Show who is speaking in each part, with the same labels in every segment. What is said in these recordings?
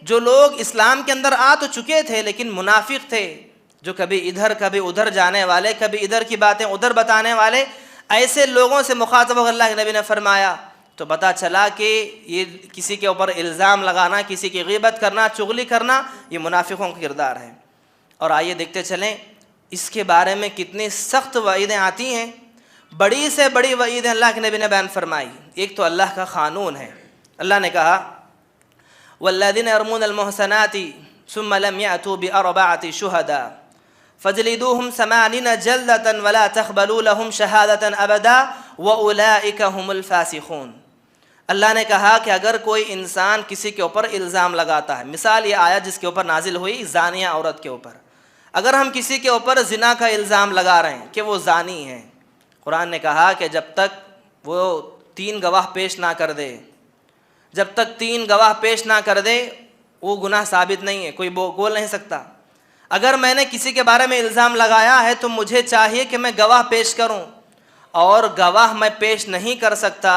Speaker 1: جو لوگ اسلام کے اندر آ تو چکے تھے لیکن منافق تھے، جو کبھی ادھر کبھی ادھر جانے والے، کبھی ادھر کی باتیں ادھر بتانے والے، ایسے لوگوں سے مخاطب ہو اللہ کے نبی نے فرمایا تو پتہ چلا کہ یہ کسی کے اوپر الزام لگانا، کسی کی غیبت کرنا، چغلی کرنا، یہ منافقوں کا کردار ہے۔ اور آئیے دیکھتے چلیں اس کے بارے میں کتنی سخت وعیدیں آتی ہیں، بڑی سے بڑی وعیدیں اللہ کے نبی نے بیان فرمائی۔ ایک تو اللہ کا قانون ہے، اللہ نے کہا والذین یرمون المحصنات ثم لم یأتوا بأربعة شہداء فجلدوهم 80 جلدة ولا تقبلوا لهم شہادة ابدا واولئک هم الفاسقون۔ اللہ نے کہا کہ اگر کوئی انسان کسی کے اوپر الزام لگاتا ہے، مثال یہ آیت جس کے اوپر نازل ہوئی زانیہ عورت کے اوپر، اگر ہم کسی کے اوپر زنا کا الزام لگا رہے ہیں کہ وہ زانی ہے، قرآن نے کہا کہ جب تک وہ 3 گواہ پیش نہ کر دے، جب تک 3 گواہ پیش نہ کر دے وہ گناہ ثابت نہیں ہے، کوئی بول نہیں سکتا۔ اگر میں نے کسی کے بارے میں الزام لگایا ہے تو مجھے چاہیے کہ میں گواہ پیش کروں، اور گواہ میں پیش نہیں کر سکتا،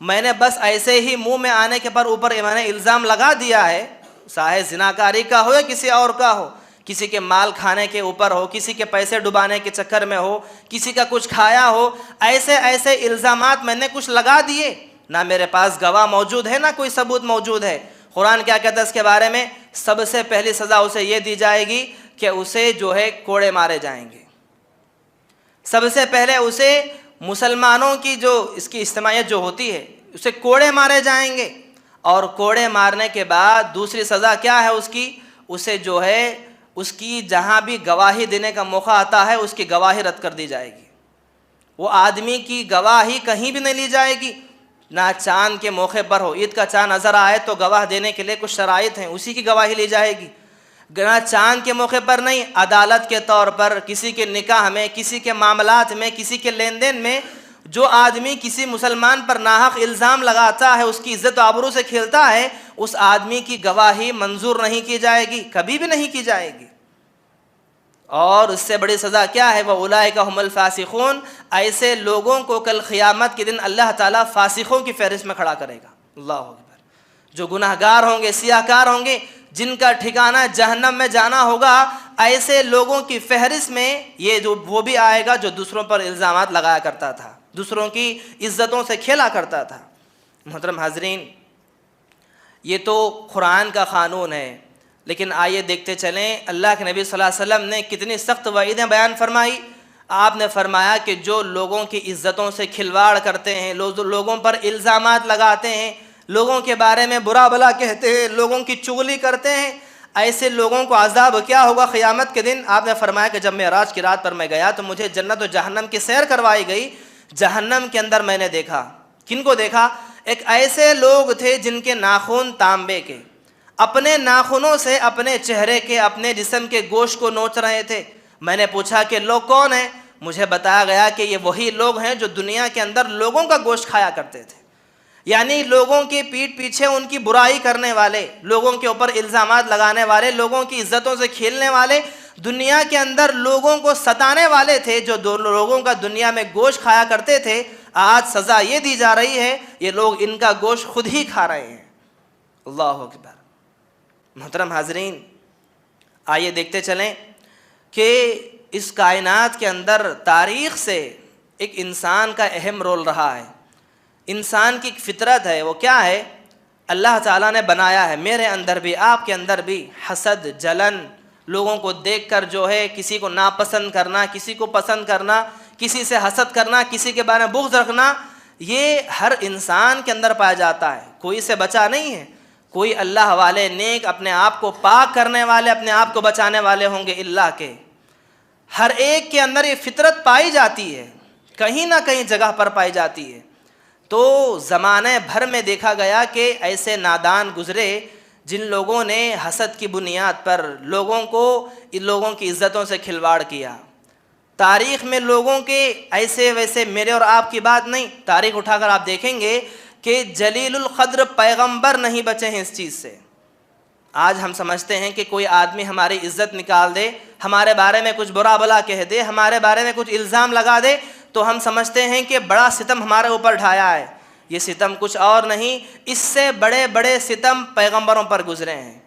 Speaker 1: میں نے بس ایسے ہی منہ میں آنے کے پر اوپر میں نے الزام لگا دیا ہے، چاہے زناکاری کا ہو یا کسی اور کا ہو، کسی کے مال کھانے کے اوپر ہو، کسی کے پیسے ڈبانے کے چکر میں ہو، کسی کا کچھ کھایا ہو، ایسے ایسے الزامات میں نے کچھ لگا دیے، نہ میرے پاس گواہ موجود ہے نہ کوئی ثبوت موجود ہے۔ قرآن کیا کہتا ہے اس کے بارے میں؟ سب سے پہلی سزا اسے یہ دی جائے گی کہ اسے جو ہے کوڑے مارے جائیں گے۔ سب سے پہلے اسے مسلمانوں کی جو اس کی اجتماعیت جو ہوتی ہے اسے کوڑے مارے جائیں گے، اور کوڑے مارنے کے بعد دوسری سزا کیا ہے اس کی؟ اسے جو ہے اس کی جہاں بھی گواہی دینے کا موقع آتا ہے اس کی گواہی رد کر دی جائے گی، وہ آدمی کی گواہی کہیں بھی نہیں لی جائے گی، نہ چاند کے موقع پر ہو، عید کا چاند نظر آئے تو گواہ دینے کے لیے کچھ شرائط ہیں، اسی کی گواہی لی جائے گی، نہ چاند کے موقع پر نہیں، عدالت کے طور پر کسی کے نکاح میں، کسی کے معاملات میں، کسی کے لین دین میں جو آدمی کسی مسلمان پر ناحق الزام لگاتا ہے، اس کی عزت و آبرو سے کھیلتا ہے، اس آدمی کی گواہی منظور نہیں کی جائے گی، کبھی بھی نہیں کی جائے گی۔ اور اس سے بڑی سزا کیا ہے؟ وَأُولَٰئِكَ هُمُ الْفَاسِقُونَ، ایسے لوگوں کو کل قیامت کے دن اللہ تعالیٰ فاسقوں کی فہرست میں کھڑا کرے گا۔ اللہ اکبر، جو گناہ گار ہوں گے، سیاہ کار ہوں گے، جن کا ٹھکانہ جہنم میں جانا ہوگا، ایسے لوگوں کی فہرست میں یہ جو وہ بھی آئے گا جو دوسروں پر الزامات لگایا کرتا تھا، دوسروں کی عزتوں سے کھیلا کرتا تھا۔ محترم حاضرین، یہ تو قرآن کا قانون ہے، لیکن آئیے دیکھتے چلیں اللہ کے نبی صلی اللہ علیہ وسلم نے کتنی سخت وعیدیں بیان فرمائی۔ آپ نے فرمایا کہ جو لوگوں کی عزتوں سے کھلواڑ کرتے ہیں، لوگوں پر الزامات لگاتے ہیں، لوگوں کے بارے میں برا بھلا کہتے ہیں، لوگوں کی چغلی کرتے ہیں، ایسے لوگوں کو عذاب کیا ہوگا قیامت کے دن؟ آپ نے فرمایا کہ جب معراج کی رات پر میں گیا تو مجھے جنت و جہنم کی سیر کروائی گئی، جہنم کے اندر میں نے دیکھا، کن کو دیکھا؟ ایک ایسے لوگ تھے جن کے ناخن تانبے کے، اپنے ناخنوں سے اپنے چہرے کے، اپنے جسم کے گوشت کو نوچ رہے تھے۔ میں نے پوچھا کہ لوگ کون ہیں؟ مجھے بتایا گیا کہ یہ وہی لوگ ہیں جو دنیا کے اندر لوگوں کا گوشت کھایا کرتے تھے، یعنی لوگوں کی پیٹھ پیچھے ان کی برائی کرنے والے، لوگوں کے اوپر الزامات لگانے والے، لوگوں کی عزتوں سے کھیلنے والے، دنیا کے اندر لوگوں کو ستانے والے تھے، جو لوگوں کا دنیا میں گوشت کھایا کرتے تھے۔ آج سزا یہ دی جا رہی ہے، یہ لوگ ان کا گوشت خود ہی کھا رہے ہیں۔ اللہ اکبر۔ محترم حاضرین، آئیے دیکھتے چلیں کہ اس کائنات کے اندر تاریخ سے ایک انسان کا اہم رول رہا ہے۔ انسان کی ایک فطرت ہے، وہ کیا ہے؟ اللہ تعالیٰ نے بنایا ہے، میرے اندر بھی، آپ کے اندر بھی، حسد، جلن، لوگوں کو دیکھ کر جو ہے کسی کو ناپسند کرنا، کسی کو پسند کرنا، کسی سے حسد کرنا، کسی کے بارے میں بغض رکھنا، یہ ہر انسان کے اندر پایا جاتا ہے، کوئی سے بچا نہیں ہے۔ کوئی اللہ والے، نیک، اپنے آپ کو پاک کرنے والے، اپنے آپ کو بچانے والے ہوں گے اللہ کے۔ ہر ایک کے اندر یہ فطرت پائی جاتی ہے، کہیں نہ کہیں جگہ پر پائی جاتی ہے۔ تو زمانے بھر میں دیکھا گیا کہ ایسے نادان گزرے جن لوگوں نے حسد کی بنیاد پر لوگوں کی عزتوں سے کھلواڑ کیا۔ تاریخ میں لوگوں کے ایسے ویسے میرے اور آپ کی بات نہیں، تاریخ اٹھا کر آپ دیکھیں گے کہ جلیل القدر پیغمبر نہیں بچے ہیں اس چیز سے۔ آج ہم سمجھتے ہیں کہ کوئی آدمی ہماری عزت نکال دے، ہمارے بارے میں کچھ برا بھلا کہہ دے، ہمارے بارے میں کچھ الزام لگا دے تو ہم سمجھتے ہیں کہ بڑا ستم ہمارے اوپر ڈھایا ہے۔ یہ ستم کچھ اور نہیں، اس سے بڑے بڑے ستم پیغمبروں پر گزرے ہیں۔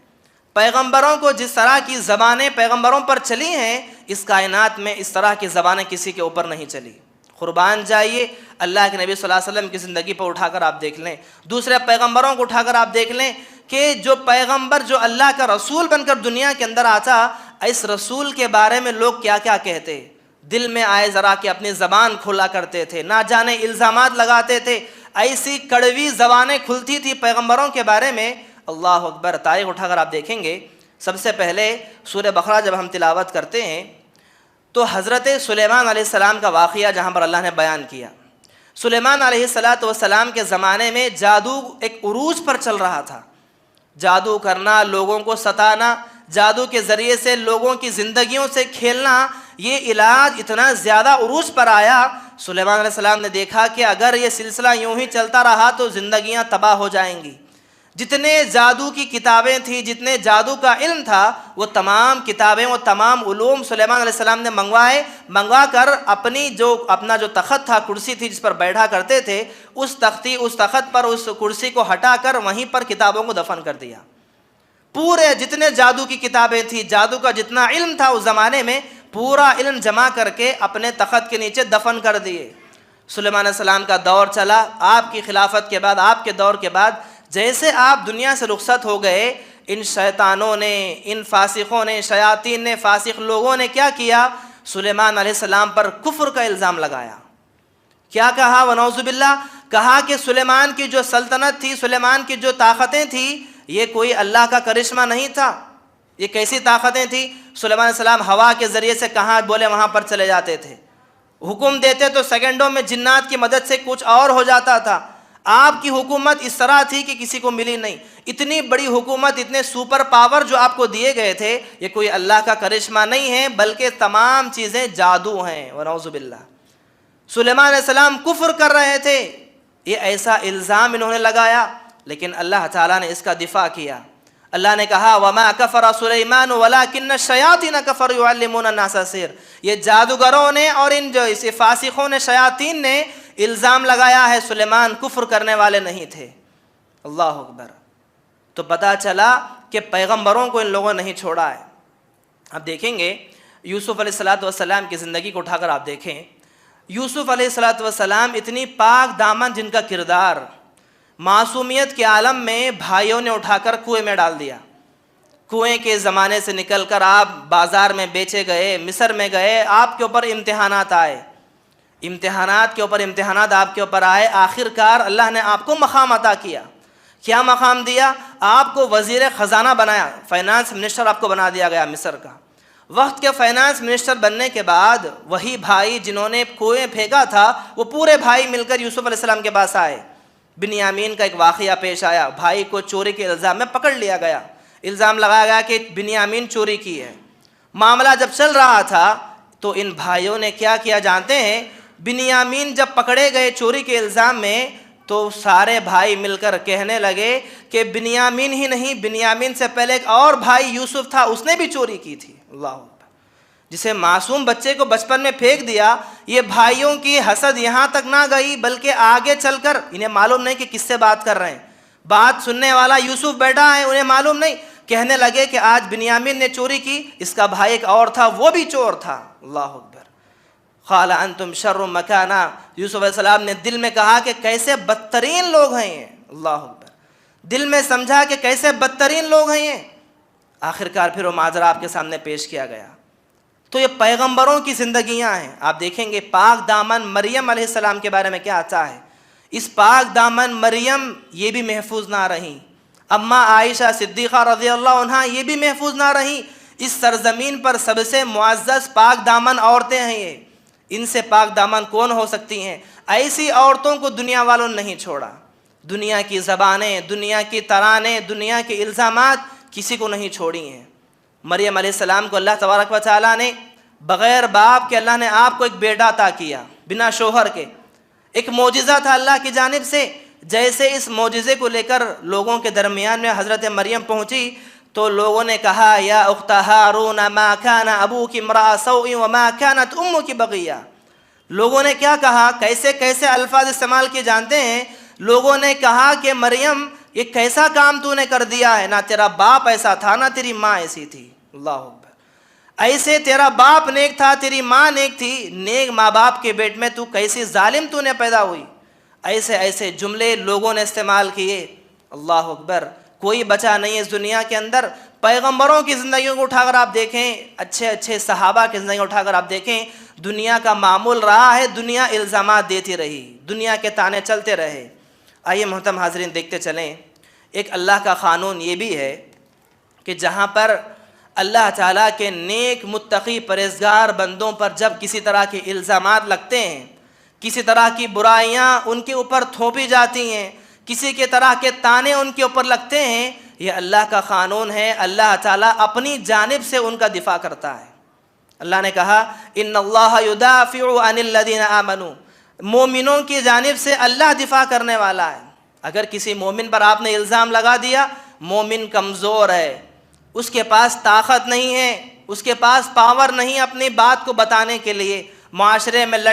Speaker 1: پیغمبروں کو جس طرح کی زبانیں پیغمبروں پر چلی ہیں، اس کائنات میں اس طرح کی زبانیں کسی کے اوپر نہیں چلی۔ قربان جائیے، اللہ کے نبی صلی اللہ علیہ وسلم کی زندگی پر اٹھا کر آپ دیکھ لیں، دوسرے پیغمبروں کو اٹھا کر آپ دیکھ لیں کہ جو پیغمبر، جو اللہ کا رسول بن کر دنیا کے اندر آتا، اس رسول کے بارے میں لوگ کیا کیا کہتے، دل میں آئے ذرا کہ اپنی زبان کھلا کرتے تھے، نہ جانے الزامات لگاتے تھے، ایسی کڑوی زبانیں کھلتی تھی پیغمبروں کے بارے میں۔ اللہ اکبر، تاریخ اٹھا کر آپ دیکھیں گے، سب سے پہلے سورہ بقرہ جب ہم تلاوت کرتے ہیں تو حضرت سلیمان علیہ السلام کا واقعہ جہاں پر اللہ نے بیان کیا۔ سلیمان علیہ السلام کے زمانے میں جادو ایک عروج پر چل رہا تھا، جادو کرنا، لوگوں کو ستانا، جادو کے ذریعے سے لوگوں کی زندگیوں سے کھیلنا، یہ علاج اتنا زیادہ عروج پر آیا۔ سلیمان علیہ السلام نے دیکھا کہ اگر یہ سلسلہ یوں ہی چلتا رہا تو زندگیاں تباہ ہو جائیں گی۔ جتنے جادو کی کتابیں تھیں، جتنے جادو کا علم تھا، وہ تمام کتابیں، وہ تمام علوم سلیمان علیہ السلام نے منگوا کر اپنا جو تخت تھا، کرسی تھی جس پر بیٹھا کرتے تھے، اس تخت پر اس کرسی کو ہٹا کر وہیں پر کتابوں کو دفن کر دیا۔ پورے جتنے جادو کی کتابیں تھیں، جادو کا جتنا علم تھا اس زمانے میں، پورا علم جمع کر کے اپنے تخت کے نیچے دفن کر دیے۔ سلیمان علیہ السلام کا دور چلا، آپ کی خلافت کے بعد، آپ کے دور کے بعد جیسے آپ دنیا سے رخصت ہو گئے، ان شیطانوں نے، ان فاسقوں نے، شیاطین نے، فاسق لوگوں نے کیا کیا؟ سلیمان علیہ السلام پر کفر کا الزام لگایا۔ کیا کہا؟ ونعوذ باللہ، کہا کہ سلیمان کی جو سلطنت تھی، سلیمان کی جو طاقتیں تھیں، یہ کوئی اللہ کا کرشمہ نہیں تھا۔ یہ کیسی طاقتیں تھیں؟ سلیمان علیہ السلام ہوا کے ذریعے سے کہاں بولے وہاں پر چلے جاتے تھے، حکم دیتے تو سیکنڈوں میں جنات کی مدد سے کچھ اور ہو جاتا تھا۔ آپ کی حکومت اس طرح تھی کہ کسی کو ملی نہیں۔ اتنی بڑی حکومت، اتنے سپر پاور جو آپ کو دیے گئے تھے، یہ کوئی اللہ کا کرشمہ نہیں ہے، بلکہ تمام چیزیں جادو ہیں۔ ونعوذ باللہ، سلیمان علیہ السلام کفر کر رہے تھے، یہ ایسا الزام انہوں نے لگایا، لیکن اللہ تعالیٰ نے اس کا دفاع کیا۔ اللہ نے کہا وَمَا كَفَرَ سُلَيْمَانُ وَلَكِنَّ الشَّيَاطِينَ كَفَرُوا يُعَلِّمُونَ النَّاسَ السِّحْرَ، یہ جادوگروں نے اور ان جو اس فاسقوں نے، شیاطین نے الزام لگایا ہے، سلیمان کفر کرنے والے نہیں تھے۔ اللہ اکبر، تو پتہ چلا کہ پیغمبروں کو ان لوگوں نے نہیں چھوڑا ہے۔ اب دیکھیں گے یوسف علیہ السلام کی زندگی کو اٹھا کر آپ دیکھیں، یوسف علیہ السلام اتنی پاک دامن جن کا کردار، معصومیت کے عالم میں بھائیوں نے اٹھا کر کنویں میں ڈال دیا۔ کنویں کے زمانے سے نکل کر آپ بازار میں بیچے گئے، مصر میں گئے، آپ کے اوپر امتحانات آئے، امتحانات کے اوپر امتحانات آپ کے اوپر آئے، آخر کار اللہ نے آپ کو مقام عطا کیا۔ کیا مقام دیا؟ آپ کو وزیر خزانہ بنایا، فائنانس منسٹر آپ کو بنا دیا گیا مصر کا۔ وقت کے فائنانس منسٹر بننے کے بعد وہی بھائی جنہوں نے کنویں پھینکا تھا، وہ پورے بھائی مل کر یوسف علیہ السلام کے پاس آئے۔ بنیامین کا ایک واقعہ پیش آیا، بھائی کو چوری کے الزام میں پکڑ لیا گیا، الزام لگایا گیا کہ بنیامین چوری کی ہے۔ معاملہ جب چل رہا تھا تو ان بھائیوں نے کیا کیا جانتے ہیں؟ بنیامین جب پکڑے گئے چوری کے الزام میں تو سارے بھائی مل کر کہنے لگے کہ بنیامین ہی نہیں، بنیامین سے پہلے ایک اور بھائی یوسف تھا، اس نے بھی چوری کی تھی۔ اللہ اکبر، جسے معصوم بچے کو بچپن میں پھینک دیا۔ یہ بھائیوں کی حسد یہاں تک نہ گئی بلکہ آگے چل کر انہیں معلوم نہیں کہ کس سے بات کر رہے ہیں، بات سننے والا یوسف بیٹھا ہے، انہیں معلوم نہیں، کہنے لگے کہ آج بنیامین نے چوری کی، اس کا بھائی ایک اور تھا، وہ بھی چور تھا۔ اللہ اکبر، قال انتم شر مکانا، یوسف علیہ السلام نے دل میں کہا کہ کیسے بدترین لوگ ہیں یہ۔ اللہ اکبر، دل میں سمجھا کہ کیسے بدترین لوگ ہیں یہ۔ آخرکار پھر وہ ماجرا آپ کے سامنے پیش کیا گیا۔ تو یہ پیغمبروں کی زندگیاں ہیں۔ آپ دیکھیں گے پاک دامن مریم علیہ السلام کے بارے میں کیا آتا ہے۔ اس پاک دامن مریم یہ بھی محفوظ نہ رہیں، اماں عائشہ صدیقہ رضی اللہ عنہا یہ بھی محفوظ نہ رہیں۔ اس سرزمین پر سب سے معزز پاک دامن عورتیں ہیں یہ، ان سے پاک دامن کون ہو سکتی ہیں؟ ایسی عورتوں کو دنیا والوں نے نہیں چھوڑا۔ دنیا کی زبانیں، دنیا کی ترانے، دنیا کے الزامات کسی کو نہیں چھوڑی ہیں۔ مریم علیہ السلام کو اللہ تبارک و تعالیٰ نے بغیر باپ کے، اللہ نے آپ کو ایک بیٹا عطا کیا بنا شوہر کے، ایک معجزہ تھا اللہ کی جانب سے۔ جیسے اس معجزے کو لے کر لوگوں کے درمیان میں حضرت مریم پہنچی تو لوگوں نے کہا یا اخت ہارون ما کان ابوک امرأ سوء وما کانت امک بغیہ۔ لوگوں نے کیا کہا، کیسے کیسے الفاظ استعمال کیے جانتے ہیں؟ لوگوں نے کہا کہ مریم یہ کیسا کام تو نے کر دیا ہے، نہ تیرا باپ ایسا تھا نہ تیری ماں ایسی تھی. اللہ اکبر. ایسے تیرا باپ نیک تھا، تیری ماں نیک تھی، نیک ماں باپ کے پیٹ میں تو کیسی ظالم تو نے پیدا ہوئی. ایسے ایسے جملے لوگوں نے استعمال کیے. اللہ اکبر. کوئی بچا نہیں اس دنیا کے اندر. پیغمبروں کی زندگیوں کو اٹھا کر آپ دیکھیں، اچھے اچھے صحابہ کی زندگی اٹھا کر آپ دیکھیں، دنیا کا معمول رہا ہے دنیا الزامات دیتی رہی، دنیا کے تانے چلتے رہے. آئیے محترم حاضرین دیکھتے چلیں، ایک اللہ کا قانون یہ بھی ہے کہ جہاں پر اللہ تعالیٰ کے نیک متقی پرہیزگار بندوں پر جب کسی طرح کے الزامات لگتے ہیں، کسی طرح کی برائیاں ان کے اوپر تھوپی جاتی ہیں، کسی کے طرح کے تانے ان کے اوپر لگتے ہیں، یہ اللہ کا قانون ہے. اللہ تعالیٰ اپنی جانب سے ان کا دفاع کرتا ہے. اللہ نے کہا ان اللہ یدافع عن الذین آمنوا، مومنوں کی جانب سے اللہ دفاع کرنے والا ہے. اگر کسی مومن پر آپ نے الزام لگا دیا، مومن کمزور ہے، اس کے پاس طاقت نہیں ہے، اس کے پاس پاور نہیں اپنی بات کو بتانے کے لیے، معاشرے میں